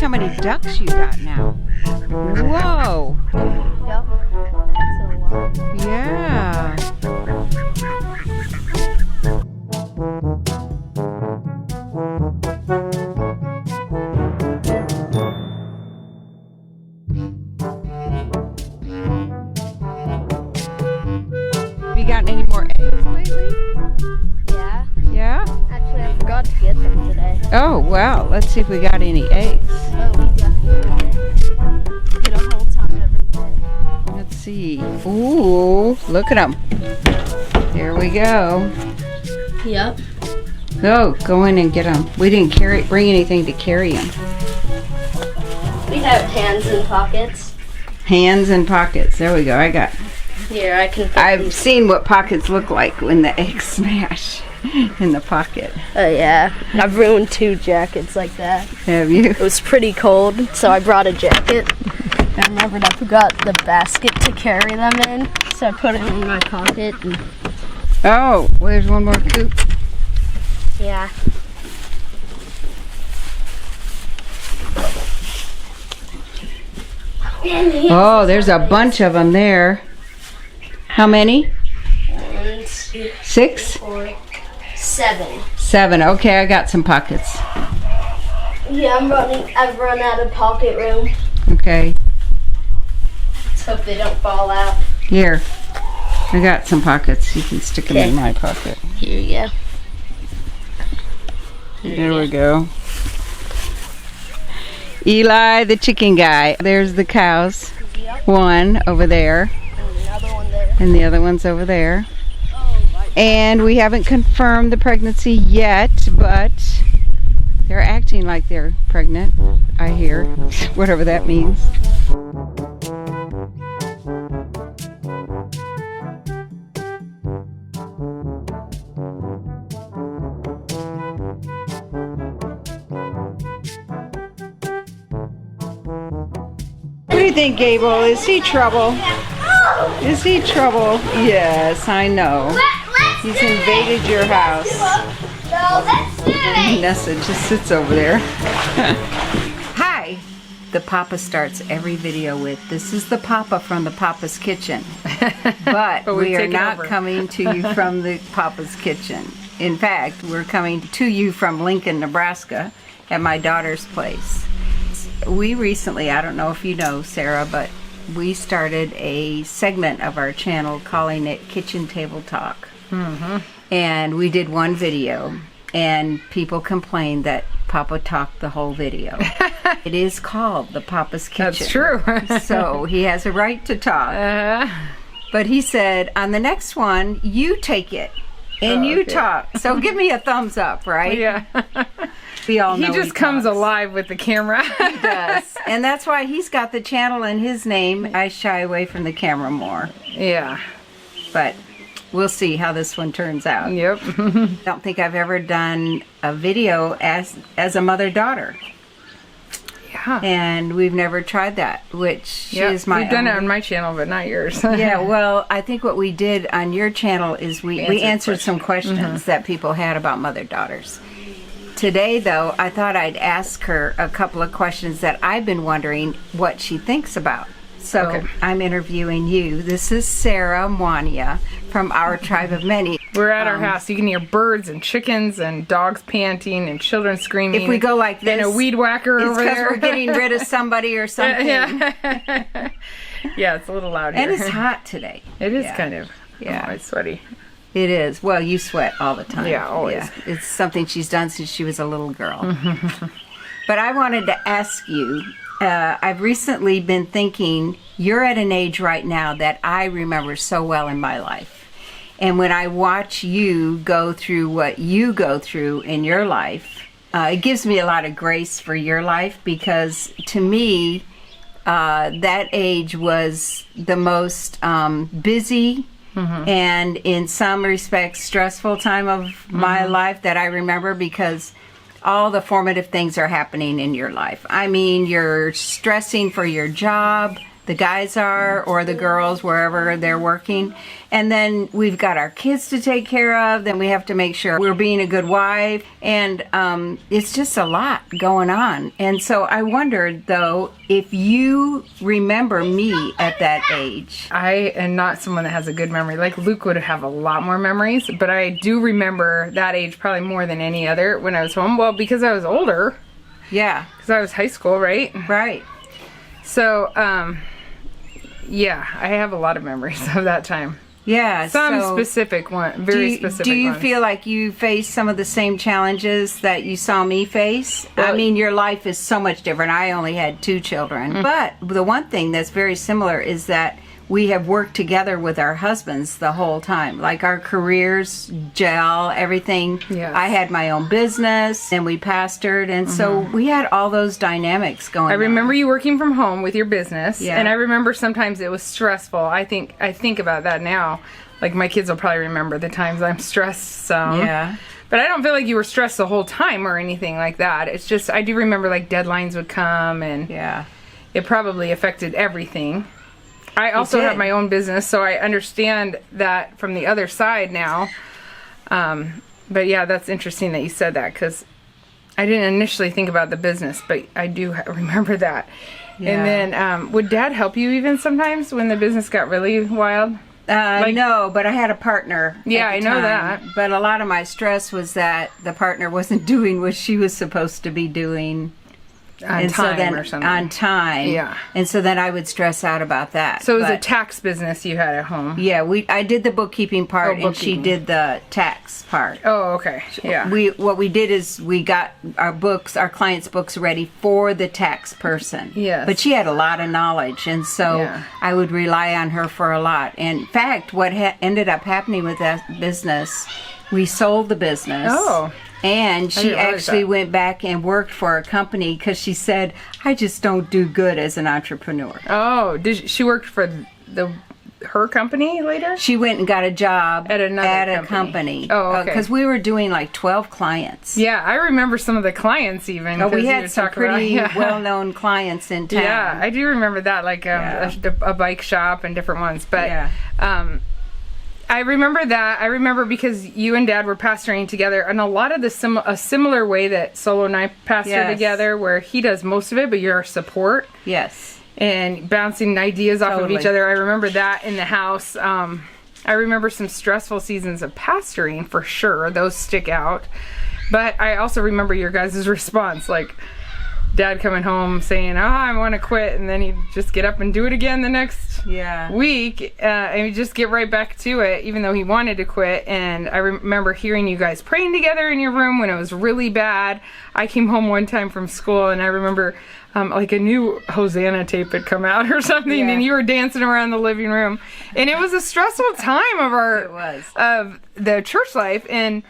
how many ducks you got now. Whoa. Yep. That's a lot. Yeah. Have you gotten any more eggs lately? Yeah. Yeah? Actually, I forgot to get them today. Oh, wow. Let's see if we got any eggs. Oh, we definitely did. Get a whole ton every day. Let's see. Ooh, look at them. There we go. Yep. Go in and get them. We didn't bring anything to carry them. We have hands and pockets. Hands and pockets. There we go. I got. Here, I can. I've seen what pockets look like when the eggs smash in the pocket. Oh yeah, I've ruined 2 jackets like that. Have you? It was pretty cold, so I brought a jacket. I remembered I forgot the basket to carry them in, so I put it in my pocket. And Oh, well, there's one more coop. yeah. Oh, there's a bunch of them there. How many? 1, 2, 6? 4, 7. 7. Okay, I got some pockets. Yeah, I've run out of pocket room. Okay, Let's hope they don't fall out. here. I got some pockets. You can stick them in Okay. my pocket. Here you go. There we go. Eli, the chicken guy. There's the cows. Yep. One over there, And another one there. and the other one's over there. Oh, my. And we haven't confirmed the pregnancy yet, but they're acting like they're pregnant, I hear. Whatever that means. What do you think, Gable? Is he trouble? Is he trouble? Yes, I know. He's invaded your house. Nessa just sits over there. Hi. The Papa starts every video with, "This is the Papa from the Papa's Kitchen." But we are not coming to you from the Papa's Kitchen. In fact, we're coming to you from Lincoln, Nebraska at my daughter's place. We recently, I don't know if you know, Sarah, but we started a segment of our channel calling it Kitchen Table Talk. And we did one video, and people complained that Papa talked the whole video. It is called the Papa's Kitchen. That's true. So he has a right to talk. But he said, on the next one, you take it and you talk. So give me a thumbs up, right? Yeah. We all know He just comes talks. alive with the camera. He does. And that's why he's got the channel in his name. I shy away from the camera more. Yeah. But we'll see how this one turns out. Yep. I don't think I've ever done a video as a mother-daughter. Yeah. And we've never tried that, which is my We've done it own- on my channel, but not yours. Yeah, well, I think what we did on your channel is we answered some questions that people had about mother-daughters. Today, though, I thought I'd ask her a couple of questions that I've been wondering what she thinks about. So Okay. I'm interviewing you. This is Sarah Mwania from Our Tribe of Many. We're at our house. You can hear birds and chickens and dogs panting and children screaming. If we go like this, and a weed whacker it's over because there. we're getting rid of somebody or something. Yeah. Yeah, it's a little loud here. And it's hot today. It is Yeah. kind of. Yeah. Oh, it's sweaty. It is. Well, you sweat all the time. Yeah, always. Yeah. It's something she's done since she was a little girl. But I wanted to ask you, I've recently been thinking, you're at an age right now that I remember so well in my life. And when I watch you go through what you go through in your life, it gives me a lot of grace for your life, because to me, that age was the most busy and in some respects stressful time of my life that I remember, because all the formative things are happening in your life. I mean, you're stressing for your job, the guys are, or the girls, wherever they're working. And then we've got our kids to take care of. Then we have to make sure we're being a good wife. And it's just a lot going on. And so I wondered, though, if you remember me at that age. I am not someone that has a good memory. Like Luke would have a lot more memories, but I do remember that age probably more than any other when I was home. Well, because I was older. Yeah. Because I was high school, right? Right. So, yeah, I have a lot of memories of that time. Yeah. Some specific one, very specific Do you ones. feel like you faced some of the same challenges that you saw me face? I mean, your life is so much different. I only had 2 children. But the one thing that's very similar is that we have worked together with our husbands the whole time. Like our careers gel, everything. Yes. I had my own business and we pastored. And so we had all those dynamics going on. I remember you working from home with your business, Yeah. and I remember sometimes it was stressful. I think about that now. Like my kids will probably remember the times I'm stressed some. Yeah. But I don't feel like you were stressed the whole time or anything like that. It's just I do remember like deadlines would come, and Yeah. it probably affected everything. I also did. have my own business, so I understand that from the other side now. But yeah, that's interesting that you said that, because I didn't initially think about the business, but I do remember that. Yeah. And then would Dad help you even sometimes when the business got really wild? No, but I had a partner. Yeah, at the I know time. that. But a lot of my stress was that the partner wasn't doing what she was supposed to be doing. On time or something. On time. Yeah. And so then I would stress out about that. So it was a But, tax business you had at home. yeah, I did the bookkeeping part, and she bookkeeping. did the tax part. Oh, okay. Yeah. What we did is we got our clients' books ready for the tax person. Yes. But she had a lot of knowledge, and so Yeah. I would rely on her for a lot. And in fact, what ended up happening with that business, we sold the business. Oh. And she didn't realize actually that. went back and worked for a company because she said, I just don't do good as an entrepreneur. Oh, she worked for her company later? She went and got a job At another a company. Oh, okay. Because we were doing like 12 clients. Yeah, I remember some of the clients even. Oh, we 'cause you had would some talk about- pretty yeah. well-known clients in town. Yeah, I do remember that, like a bike shop and different ones. But Yeah. I remember that. I remember because you and Dad were pastoring together, and a lot of a similar way that Solo and I pastor Yes. together, where he does most of it, but you're our support Yes. and bouncing ideas off of Totally. each other. I remember that in the house. I remember some stressful seasons of pastoring for sure. Those stick out. But I also remember your guys' response, like Dad coming home saying, I want to quit, and then he'd just get up and do it again the next week, and he'd just get right back to it, even though he wanted to quit. And I remember hearing you guys praying together in your room when it was really bad. I came home one time from school, and I remember like a new Hosanna tape had come out or something, Yeah. and you were dancing around the living room, and it was a stressful time of of the church life. And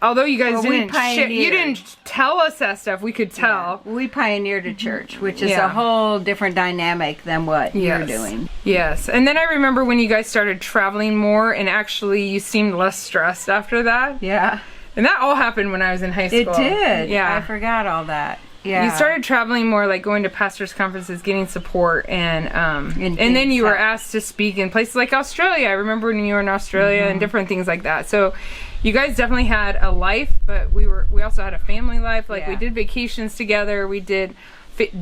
although you guys we you pioneered. didn't tell us that stuff, we could tell. We pioneered a church, which is Yeah. a whole different dynamic than what you're Yes. doing. Yes. And then I remember when you guys started traveling more, and actually you seemed less stressed after that. Yeah. And that all happened when I was in high school. It did. Yeah. I forgot all that. Yeah. You started traveling more, like going to pastors' conferences, getting support, and then you were asked to speak in places like Australia. I remember when you were in Australia and different things like that. So you guys definitely had a life, but we also had a family life. Like we did vacations together, we did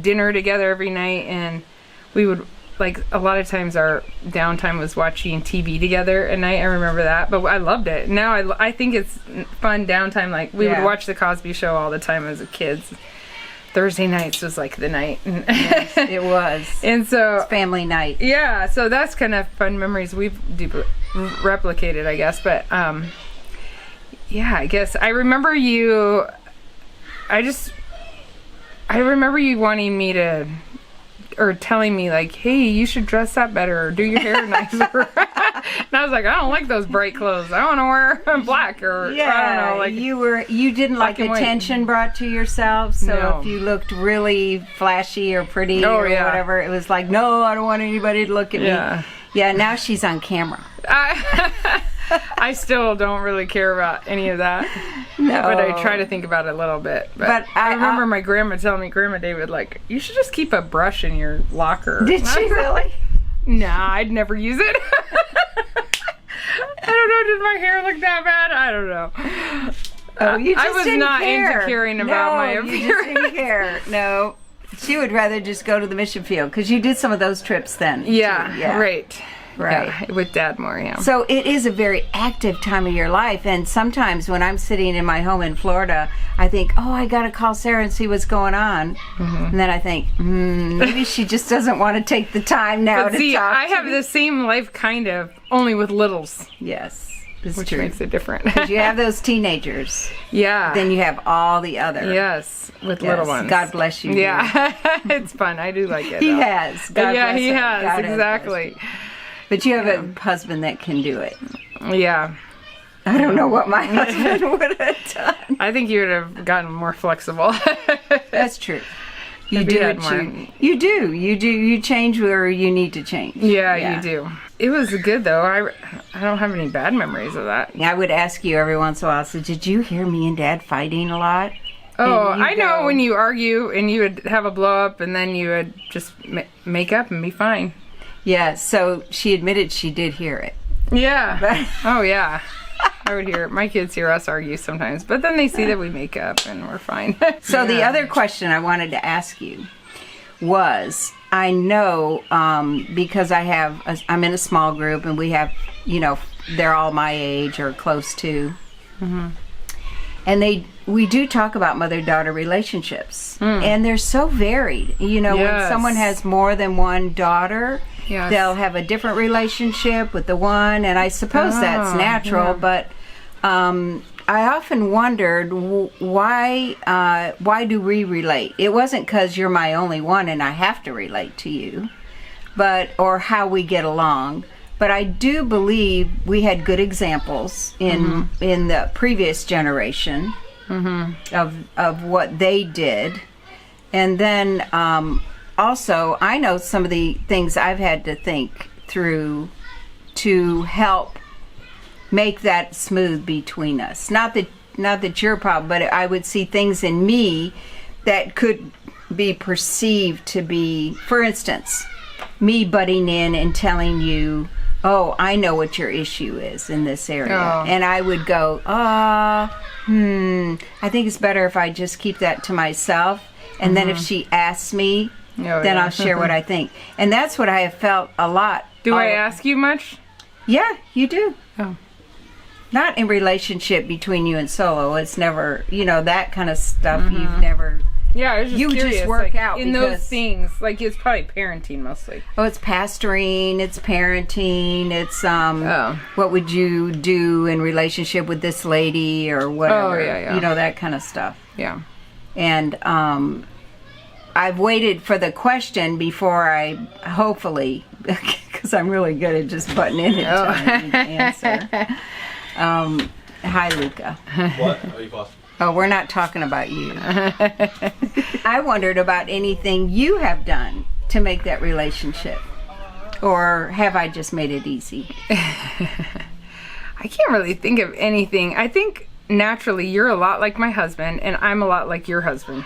dinner together every night, and we would, like, a lot of times our downtime was watching TV together at night. I remember that, but I loved it. Now I think it's fun downtime. Like we would watch the Cosby Show all the time as kids. Thursday nights was like the night. Yes, it was. And so It's family night. yeah, so that's kind of fun memories we've replicated, I guess. But yeah, I guess I remember you. I remember you wanting me to, or telling me like, "Hey, you should dress up better or do your hair nicer." And I was like, "I don't like those bright clothes. I want to wear black or I don't know." Like you didn't like black and white. attention brought to yourself. So No. if you looked really flashy or pretty Oh, or yeah. whatever, it was like, no, I don't want anybody to look at Yeah. me. Yeah. Now she's on camera. I still don't really care about any of that. No. But I try to think about it a little bit. But I remember my grandma telling me, Grandma David, like, you should just keep a brush in your locker. Did she really? Nah, I'd never use it. I don't know, did my hair look that bad? I don't know. Oh, you just I was didn't not care. into caring about my You just appearance. didn't care. No. She would rather just go to the mission field because you did some of those trips then. Yeah, too. Yeah. right. Right. Yeah, with Dad more, yeah. So it is a very active time of your life, and sometimes when I'm sitting in my home in Florida, I think, oh, I gotta call Sarah and see what's going on. And then I think, maybe she just doesn't want to take the time now But to see, talk I to have me. the same life kind of, only with littles, Yes, it's which true. makes it different. You have those teenagers, Yeah. then you have all the other. Yes, with Yes. little ones. God bless you. Yeah, it's fun. I do like it. He though. has. God Yeah, bless he him. has, God exactly. blessed you. But you have a husband that can do it. Yeah. I don't know what my husband would have done. I think you would have gotten more flexible. That's true. You If do you had what more. you do. You change where you need to change. Yeah, you do. It was good though. I don't have any bad memories of that. I would ask you every once in a while, so did you hear me and Dad fighting a lot? Oh, And you I know go- when you argue and you would have a blow up and then you would just make up and be fine. Yeah, so she admitted she did hear it. Yeah. Oh, yeah. I would hear it. My kids hear us argue sometimes, but then they see that we make up and we're fine. So the other question I wanted to ask you was, I know because I'm in a small group and we have, they're all my age or close to. And we do talk about mother-daughter relationships. And they're so varied. When Yes. someone has more than one daughter, Yes. they'll have a different relationship with the one. And I suppose that's natural, yeah. but I often wondered why do we relate? It wasn't because you're my only one and I have to relate to you, or how we get along. But I do believe we had good examples in the previous generation of what they did. And then also, I know some of the things I've had to think through to help make that smooth between us. Not that you're a problem, but I would see things in me that could be perceived to be, for instance, me butting in and telling you, oh, I know what your issue is in this area. Oh. And I would go, I think it's better if I just keep that to myself. And then if she asks me, then I'll share what I think. And that's what I have felt a lot. Do I ask you much? Yeah, you do. Oh. Not in relationship between you and Solo. It's never, that kind of stuff you've never... Yeah, I was just You curious. just work out in those because- things. Like it's probably parenting mostly. Oh, it's pastoring, it's parenting, it's what would you do in relationship with this lady or whatever. Oh, yeah. That kind of stuff. Yeah. And I've waited for the question before I hopefully, because I'm really good at just butting in and telling you the answer. Hi, Luca. What? Oh, you lost. Oh, we're not talking about you. I wondered about anything you have done to make that relationship. Or have I just made it easy? I can't really think of anything. I think naturally you're a lot like my husband and I'm a lot like your husband.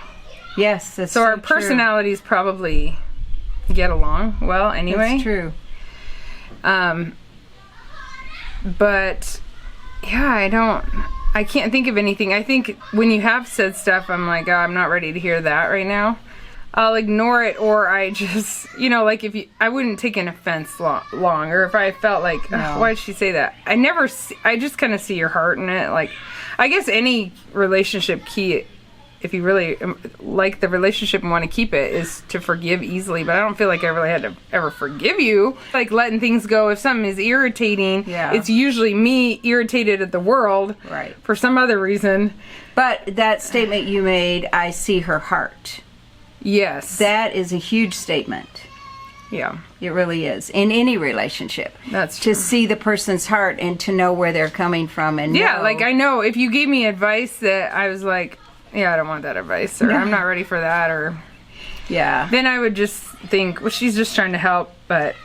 Yes, that's So our personalities probably get along well anyway. That's true. But yeah, I can't think of anything. I think when you have said stuff, I'm like, oh, I'm not ready to hear that right now. I'll ignore it, or I just, like I wouldn't take an offense long, or if I felt like, why did she say that? I just kind of see your heart in it. Like, I guess any relationship key, if you really like the relationship and want to keep it, is to forgive easily. But I don't feel like I really had to ever forgive you. Like letting things go. If something is irritating, it's usually me irritated at the world, Right. for some other reason. But that statement you made, I see her heart. Yes. That is a huge statement. Yeah. It really is. In any relationship. That's true. To see the person's heart and to know where they're coming from. And Yeah, know, like I know if you gave me advice that I was like, yeah, I don't want that advice, or I'm not ready for that, or Yeah. then I would just think, well, she's just trying to help, but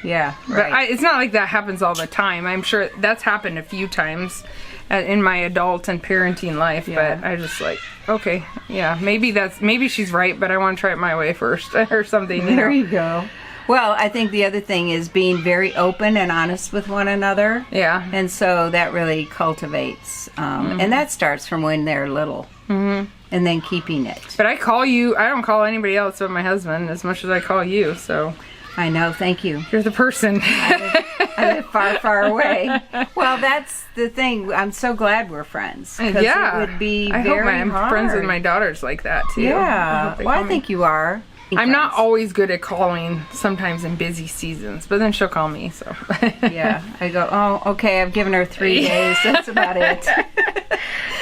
Yeah, But right. it's not like that happens all the time. I'm sure that's happened a few times in my adult and parenting life. Yeah. But I just like, okay, yeah, maybe she's right, but I want to try it my way first or something. There you go. Well, I think the other thing is being very open and honest with one another. Yeah. And so that really cultivates, and that starts from when they're little. Mm-hmm. And then keeping it. But I call you, I don't call anybody else but my husband as much as I call you, so. I know, thank you. You're the person. I live far, far away. Well, that's the thing. I'm so glad we're friends. 'Cause Yeah. it would be I very hope I'm hard. friends with my daughters like that too. Yeah. hope they Well, call I me. think you are. I'm not Friends. always good at calling sometimes in busy seasons, but then she'll call me, so. Yeah. I go, oh, okay, I've given her 3 days. That's about it.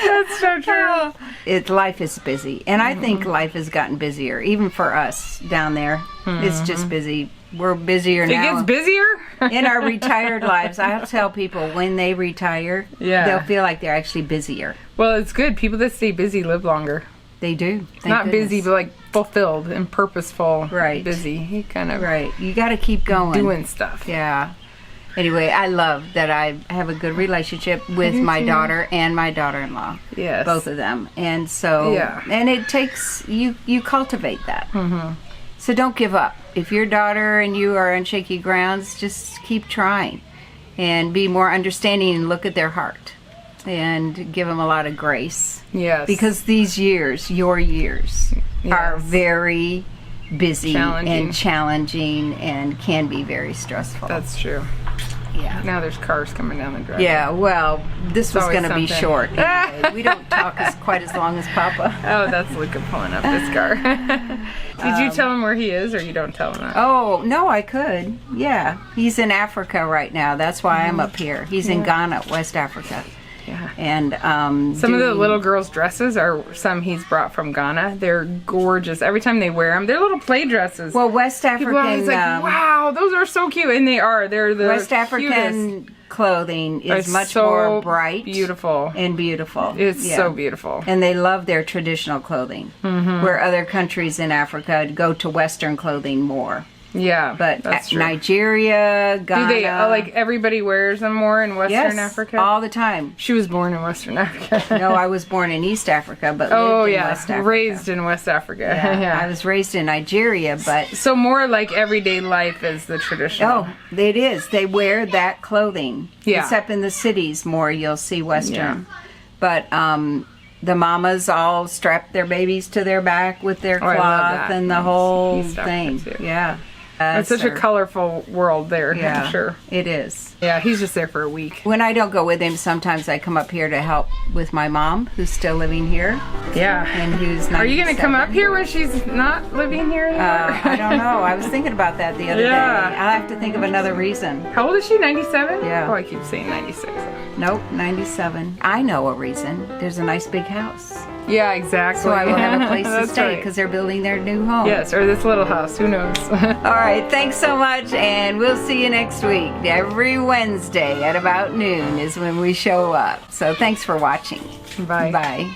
That's so true. Life is busy. And I think life has gotten busier, even for us down there. It's just busy. We're busier It now. gets busier? In our retired lives, I have to tell people when they retire, Yeah. they'll feel like they're actually busier. Well, it's good. People that stay busy live longer. They do. Thank Not busy, goodness. but like fulfilled and purposeful. Right. Busy. You kind of Right. You got to keep going. doing stuff. Yeah. Anyway, I love that I have a good relationship with my daughter and my daughter-in-law. Yes. Both of them. And so, Yeah. and it takes, you cultivate that. Mm-hmm. So don't give up. If your daughter and you are on shaky grounds, just keep trying and be more understanding and look at their heart and give them a lot of grace. Yes. Because these years, your years, are Yes. very busy Challenging. and challenging and can be very stressful. That's true. Yeah. Now there's cars coming down the driveway. Yeah, well, this was always going to be something. short. Anyway. We don't talk quite as long as Papa. Oh, that's Luca pulling up this car. Did you tell him where he is, or you don't tell him that? Oh, no, I could. Yeah. He's in Africa right now. That's why I'm up here. He's in Ghana, West Africa. Yeah. And Some of the little girls' dresses are some he's brought from Ghana. They're gorgeous. Every time they wear them, they're little play dresses. well, West People are always African like, wow, those are so cute. And they are. They're the West African cutest. clothing is Are much so more bright beautiful. and beautiful. It's Yeah. so beautiful. And they love their traditional clothing, where other countries in Africa go to Western clothing more. Yeah, But that's true. Nigeria, Ghana, Do they like everybody wears them more in Western yes, Africa? all the time. She was born in Western Africa. No, I was born in East Africa, but Oh lived in yeah, West Africa. raised in West Africa. Yeah. Yeah. I was raised in Nigeria, but So more like everyday life is the traditional. oh, it is. They wear that clothing. Yeah. Except in the cities more, you'll see Western. Yeah. But the mamas all strap their babies to their back with their Oh, I love cloth that. and the whole East thing. Africa, too. Yeah. It's such a colorful world there. Yeah, I'm sure. it is. Yeah, he's just there for a week. When I don't go with him, sometimes I come up here to help with my mom, who's still living here, Yeah. and who's 97. Are you going to come up here when she's not living here anymore? I don't know. I was thinking about that the other Yeah. day. I'll have to think of another reason. How old is she? 97? Yeah. Oh, I keep saying 96. Nope, 97. I know a reason. There's a nice big house. Yeah, exactly. So I will have a place to That's stay right. because they're building their new home. Yes, or this little house. Who knows? All right, thanks so much, and we'll see you next week. Every Wednesday at about noon is when we show up. So thanks for watching. Bye. Bye.